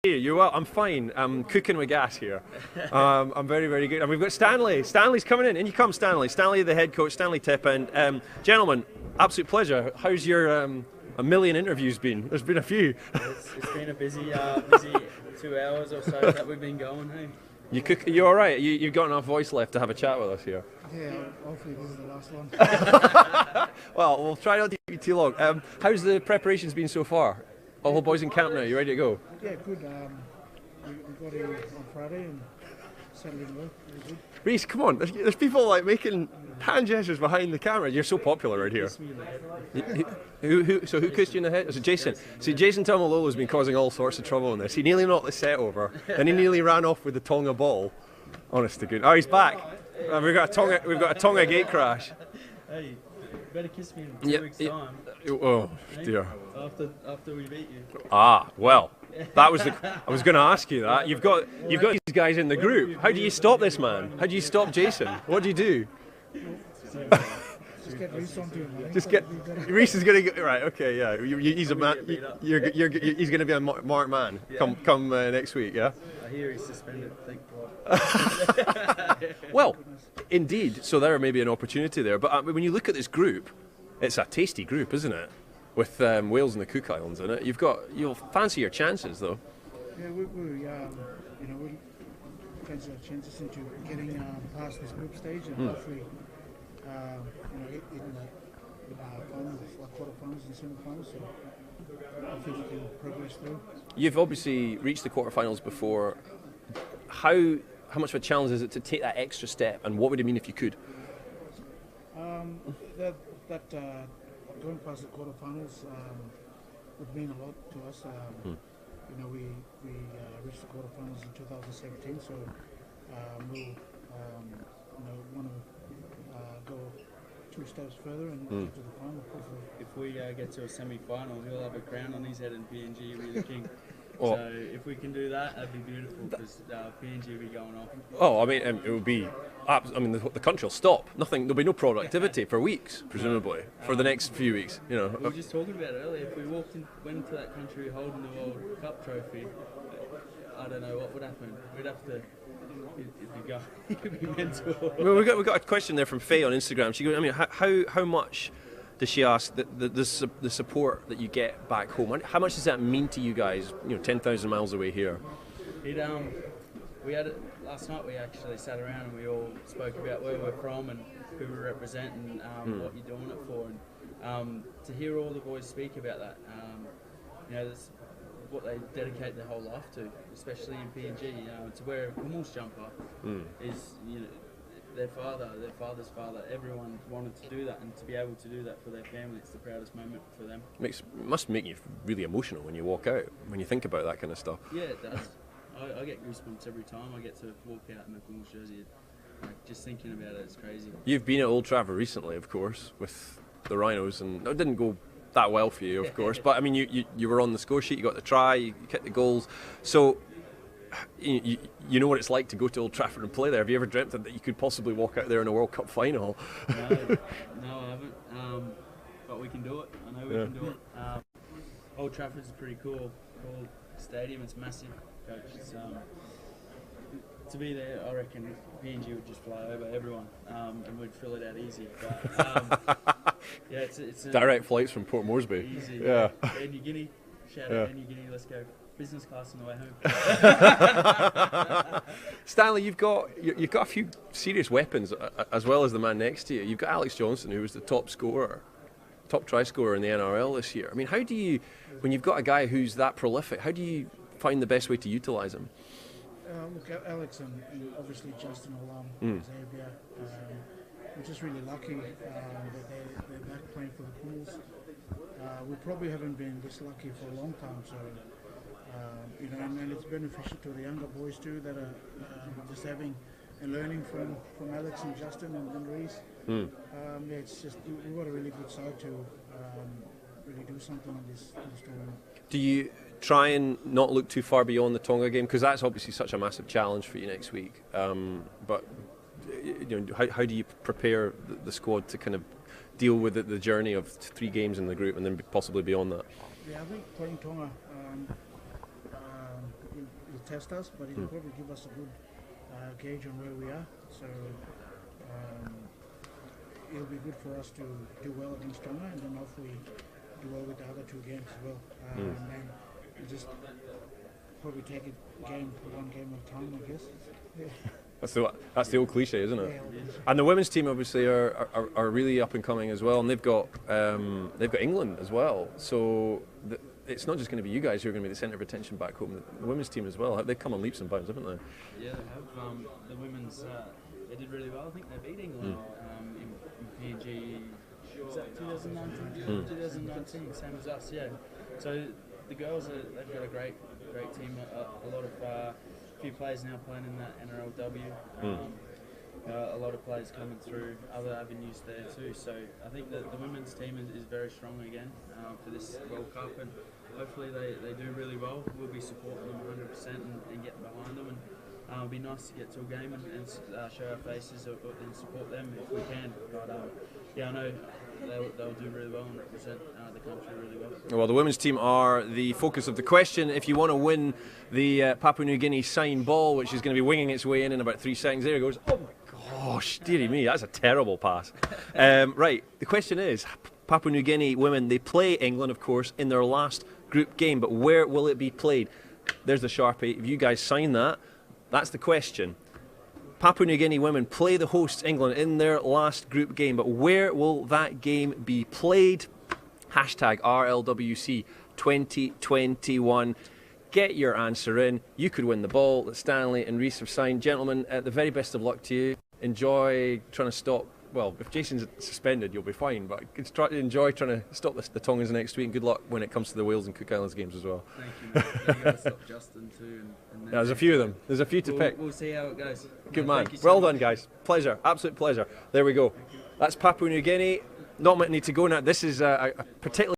Hey, you're well. I'm fine. I'm cooking with gas here. I'm very, very good. And we've got Stanley. Stanley's coming in. In you come, Stanley. Stanley, the head coach. Stanley Tippin. Gentlemen, absolute pleasure. How's your a million interviews been? There's been a few. It's been a busy 2 hours or so that we've been going. Hey. You all right? You've got enough voice left to have a chat with us here. Yeah, hopefully this is the last one. Well, we'll try not to keep you too long. How's the preparations been so far? All the boys in camp now. You ready to go? Yeah, good. We got here on Friday and settled in well. Really good. Reese, come on. There's people like making hand gestures behind the camera. You're so popular right here. Who kissed you in the head? Was it Jason? See, Jason Tamalolo's been causing all sorts of trouble in this. He nearly knocked the set over, and he nearly ran off with the Tonga ball. Honest to goodness. Oh, he's back. We've got a Tonga gate crash. Hey, you better kiss me in 2 weeks' time. Oh dear. After we beat you. Ah, well. That was I was going to ask you that. You've got these guys in the group. How do you stop this man? How do you stop Jason? What do you do? Just get Reese onto him. Just get Reese is going to get right. Okay, yeah. He's a man. He's going to be a marked man. Yeah. Come next week. Yeah. I hear he's suspended. Thank God. Well, indeed. So there may be an opportunity there. But when you look at this group, it's a tasty group, isn't it? With Wales and the Cook Islands in it, you'll fancy your chances though. Yeah, we fancy our chances into getting past this group stage and hopefully, in the quarterfinals and semi-finals. So I think we can progress through. You've obviously reached the quarterfinals before. How much of a challenge is it to take that extra step, and what would it mean if you could? Going past the quarterfinals would mean a lot to us. We reached the quarterfinals in 2017, so we'll want to go 2 steps further and get to the final. If we get to a semi-final, he'll have a crown on his head and PNG will be the king. Oh. So if we can do that, that'd be beautiful because PNG will be going off. Oh, I mean, it would be. I mean, the country will stop. There'll be no productivity for weeks, presumably, for the next few weeks. We were just talking about it earlier. If we went into that country holding the World Cup trophy, I don't know what would happen. We'd have to. It'd be mental. Well, we got a question there from Faye on Instagram. She goes, I mean, how much does she ask the support that you get back home? How much does that mean to you guys? 10,000 miles away here. We had it last night. We actually sat around and we all spoke about where we're from and who we represent and what you're doing it for. And to hear all the boys speak about that, that's what they dedicate their whole life to, especially in PNG. To wear a Kumuls jumper is their father's father. Everyone wanted to do that, and to be able to do that for their family, it's the proudest moment for them. Must make you really emotional when you walk out, when you think about that kind of stuff. Yeah, it does. I get goosebumps every time I get to walk out in the Kumuls jersey. Just thinking about it, it's crazy. You've been at Old Trafford recently, of course, with the Rhinos, and it didn't go that well for you, of course. But I mean, you were on the score sheet, you got the try, you kicked the goals. So you know what it's like to go to Old Trafford and play there. Have you ever dreamt that you could possibly walk out there in a World Cup final? No, I haven't. But we can do it. I know we can do it. Old Trafford's a pretty cool stadium. It's massive, Coach. To be there, I reckon PNG would just fly over everyone and we'd fill it out easy. But yeah, it's direct flights from Port Moresby. Easy. Yeah. Air New Guinea. Shout out Air New Guinea. Let's go. Business class on the way home. Stanley, you've got a few serious weapons as well as the man next to you. You've got Alex Johnson, who was the top try scorer in the NRL this year. I mean, how do you, when you've got a guy who's that prolific, how do you find the best way to utilise him? Look, Alex and obviously Justin Olam, Xavier, we're just really lucky that they're back playing for the Kumuls. We probably haven't been this lucky for a long time, so and it's beneficial to the younger boys too that are just having and learning from Alex and Justin and Reese. It's just we've got a really good side to really do something in this tournament. Do you try and not look too far beyond the Tonga game, because that's obviously such a massive challenge for you next week? But how do you prepare the squad to kind of deal with the journey of 3 games in the group and then possibly beyond that? Yeah, I think playing Tonga, test us, but it'll probably give us a good gauge on where we are. So it'll be good for us to do well against Tonga, and then hopefully do well with the other 2 games as well. And then we just probably take it one game at a time, I guess. Yeah. That's the old cliche, isn't it? Yeah. And the women's team obviously are really up and coming as well, and they've got England as well. So it's not just going to be you guys who are going to be the centre of attention back home. The women's team as well. They've come on leaps and bounds, haven't they? Yeah, they have. The women's they did really well. I think they beat England in PNG. Was that 2019? 2019, same as us. Yeah. So the girls they've got a great team. A lot of few players now playing in that NRLW. A lot of players coming through other avenues there too. So I think that the women's team is very strong again for this World Cup, and hopefully they do really well. We'll be supporting them 100% and getting behind them, and it'll be nice to get to a game and show our faces and support them if we can. But yeah, I know they'll do really well and represent the country really well. Well, the women's team are the focus of the question. If you want to win the Papua New Guinea sign ball, which is going to be winging its way in about 3 seconds, there it goes. Oh my gosh, dearie me, that's a terrible pass. Right, the question is, Papua New Guinea women, they play England, of course, in their last group game, but where will it be played? There's the Sharpie. If you guys sign that, that's the question. Papua New Guinea women play the hosts England in their last group game, but where will that game be played? Hashtag RLWC 2021. Get your answer in. You could win the ball that Stanley and Reese have signed. Gentlemen, the very best of luck to you. Enjoy trying to stop. Well, if Jason's suspended, you'll be fine, but enjoy trying to stop the Tongans next week, and good luck when it comes to the Wales and Cook Islands games as well. Thank you, mate. You got to stop Justin too. Yeah, there's a few of them. There's a few to pick. We'll see how it goes. Good man. Well done, guys. Pleasure. Absolute pleasure. There we go. That's Papua New Guinea. Not much need to go now. This is a particularly